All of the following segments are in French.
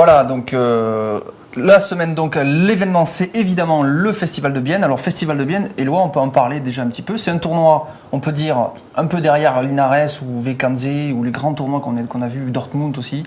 Voilà, donc la semaine, donc l'événement, c'est évidemment le Festival de Bienne. Alors Festival de Bienne, Éloi, on peut en parler déjà un petit peu. C'est un tournoi, on peut dire, un peu derrière Linares ou Wekanze ou les grands tournois qu'on a vu, Dortmund aussi,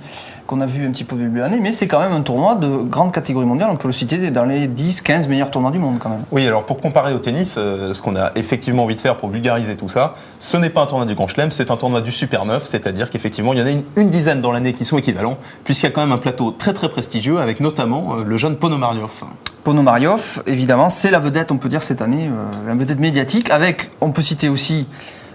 qu'on a vu un petit peu au début de l'année. Mais c'est quand même un tournoi de grande catégorie mondiale. On peut le citer dans les 10-15 meilleurs tournois du monde quand même. Oui, alors pour comparer au tennis, ce qu'on a effectivement envie de faire pour vulgariser tout ça, ce n'est pas un tournoi du Grand Chelem, c'est un tournoi du Super 9, c'est-à-dire qu'effectivement il y en a une dizaine dans l'année qui sont équivalents, puisqu'il y a quand même un plateau très très prestigieux avec notamment le jeune Ponomariov. Ponomariov, évidemment, c'est la vedette, on peut dire, cette année, la vedette médiatique, avec, on peut citer aussi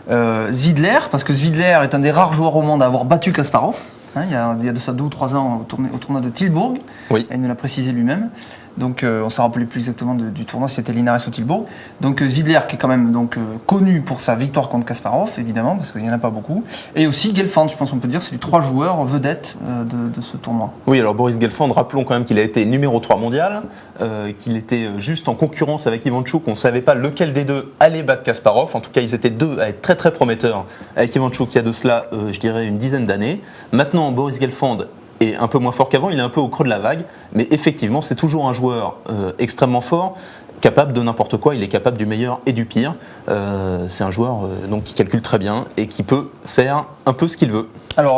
Zvidler, parce que Zvidler est un des rares joueurs au monde à avoir battu Kasparov. Hein, il y a de ça 2 ou 3 ans au tournoi de Tilburg, Oui. il nous l'a précisé lui-même. Donc on ne s'en rappelait plus exactement du tournoi, c'était Linares ou Tilburg. Donc Zvidler qui est quand même connu pour sa victoire contre Kasparov, évidemment, parce qu'il n'y en a pas beaucoup. Et aussi Gelfand, je pense qu'on peut dire, c'est les 3 joueurs vedettes de ce tournoi. Oui, alors Boris Gelfand, rappelons quand même qu'il a été numéro 3 mondial, qu'il était juste en concurrence avec Ivanchuk, on ne savait pas lequel des deux allait battre Kasparov. En tout cas, ils étaient 2 à être très très prometteurs avec Ivanchuk il y a de cela, je dirais, une dizaine d'années. Maintenant, Boris Gelfand est un peu moins fort qu'avant, il est un peu au creux de la vague, mais effectivement, c'est toujours un joueur extrêmement fort, capable de n'importe quoi, il est capable du meilleur et du pire. C'est un joueur donc qui calcule très bien et qui peut faire un peu ce qu'il veut. Alors,